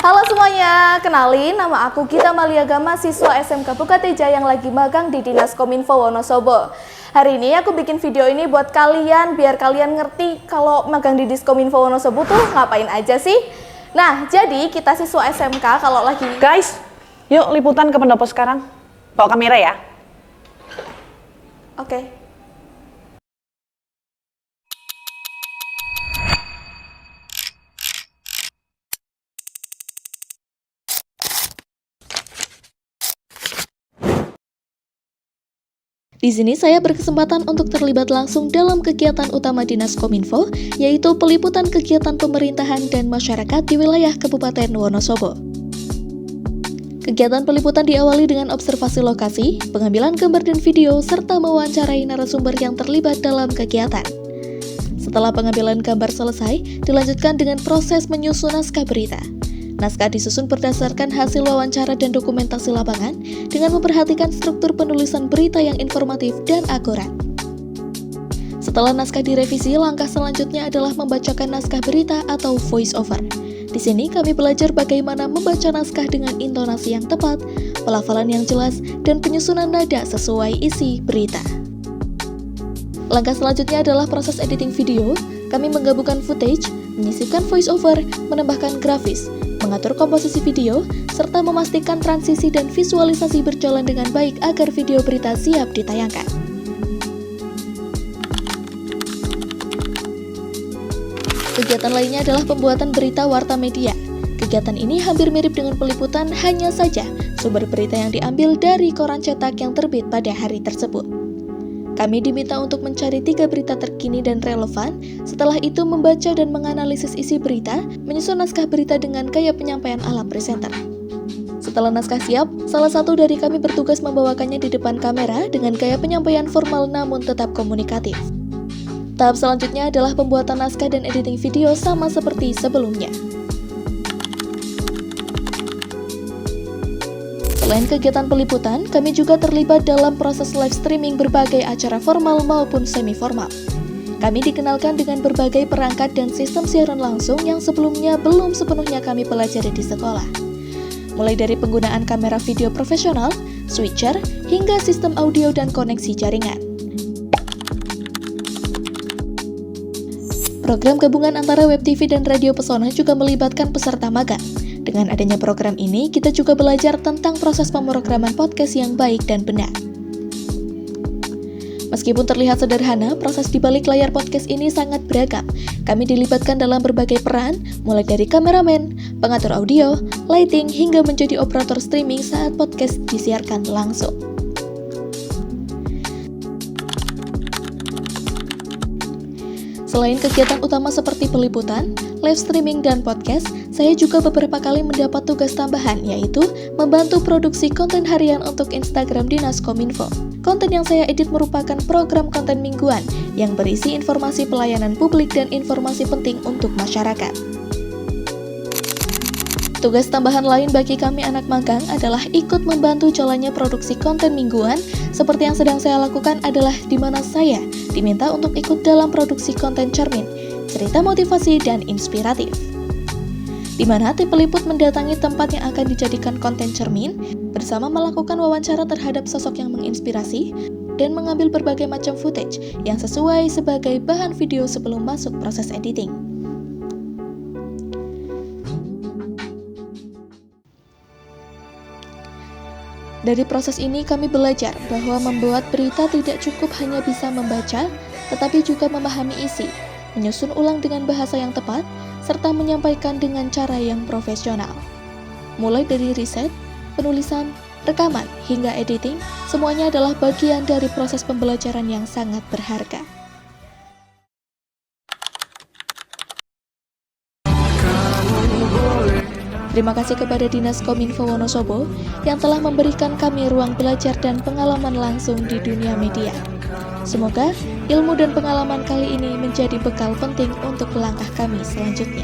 Halo semuanya, kenalin nama aku Gita Maliaga, mahasiswa SMK Pukateja yang lagi magang di Dinas Kominfo Wonosobo. Hari ini aku bikin video ini buat kalian, biar kalian ngerti kalau magang di Diskominfo Wonosobo tuh ngapain aja sih. Nah, jadi kita siswa SMK kalau lagi... Guys, yuk liputan ke pendopo sekarang. Bawa kamera ya. Oke. Di sini saya berkesempatan untuk terlibat langsung dalam kegiatan utama Dinas Kominfo, yaitu peliputan kegiatan pemerintahan dan masyarakat di wilayah Kabupaten Wonosobo. Kegiatan peliputan diawali dengan observasi lokasi, pengambilan gambar dan video, serta mewawancarai narasumber yang terlibat dalam kegiatan. Setelah pengambilan gambar selesai, dilanjutkan dengan proses menyusun naskah berita. Naskah disusun berdasarkan hasil wawancara dan dokumentasi lapangan dengan memperhatikan struktur penulisan berita yang informatif dan akurat. Setelah naskah direvisi, langkah selanjutnya adalah membacakan naskah berita atau voice over. Di sini kami belajar bagaimana membaca naskah dengan intonasi yang tepat, pelafalan yang jelas, dan penyusunan nada sesuai isi berita. Langkah selanjutnya adalah proses editing video. Kami menggabungkan footage, menyisipkan voice over, menambahkan grafis, mengatur komposisi video, serta memastikan transisi dan visualisasi berjalan dengan baik agar video berita siap ditayangkan. Kegiatan lainnya adalah pembuatan berita warta media. Kegiatan ini hampir mirip dengan peliputan, hanya saja sumber berita yang diambil dari koran cetak yang terbit pada hari tersebut. Kami diminta untuk mencari 3 berita terkini dan relevan, setelah itu membaca dan menganalisis isi berita, menyusun naskah berita dengan gaya penyampaian ala presenter. Setelah naskah siap, salah satu dari kami bertugas membawakannya di depan kamera dengan gaya penyampaian formal namun tetap komunikatif. Tahap selanjutnya adalah pembuatan naskah dan editing video sama seperti sebelumnya. Selain kegiatan peliputan, kami juga terlibat dalam proses live streaming berbagai acara formal maupun semi-formal. Kami dikenalkan dengan berbagai perangkat dan sistem siaran langsung yang sebelumnya belum sepenuhnya kami pelajari di sekolah. Mulai dari penggunaan kamera video profesional, switcher, hingga sistem audio dan koneksi jaringan. Program gabungan antara web TV dan radio Pesona juga melibatkan peserta magang. Dengan adanya program ini, kita juga belajar tentang proses pemrograman podcast yang baik dan benar. Meskipun terlihat sederhana, proses di balik layar podcast ini sangat beragam. Kami dilibatkan dalam berbagai peran, mulai dari kameramen, pengatur audio, lighting, hingga menjadi operator streaming saat podcast disiarkan langsung. Selain kegiatan utama seperti peliputan, live streaming, dan podcast, saya juga beberapa kali mendapat tugas tambahan, yaitu membantu produksi konten harian untuk Instagram Dinas Kominfo. Konten yang saya edit merupakan program konten mingguan yang berisi informasi pelayanan publik dan informasi penting untuk masyarakat. Tugas tambahan lain bagi kami anak magang adalah ikut membantu jalannya produksi konten mingguan. Seperti yang sedang saya lakukan adalah di mana saya diminta untuk ikut dalam produksi konten cermin, cerita motivasi dan inspiratif. Di mana tim peliput mendatangi tempat yang akan dijadikan konten cermin, bersama melakukan wawancara terhadap sosok yang menginspirasi, dan mengambil berbagai macam footage yang sesuai sebagai bahan video sebelum masuk proses editing. Dari proses ini kami belajar bahwa membuat berita tidak cukup hanya bisa membaca, tetapi juga memahami isi, menyusun ulang dengan bahasa yang tepat, serta menyampaikan dengan cara yang profesional. Mulai dari riset, penulisan, rekaman, hingga editing, semuanya adalah bagian dari proses pembelajaran yang sangat berharga. Terima kasih kepada Dinas Kominfo Wonosobo yang telah memberikan kami ruang belajar dan pengalaman langsung di dunia media. Semoga ilmu dan pengalaman kali ini menjadi bekal penting untuk langkah kami selanjutnya.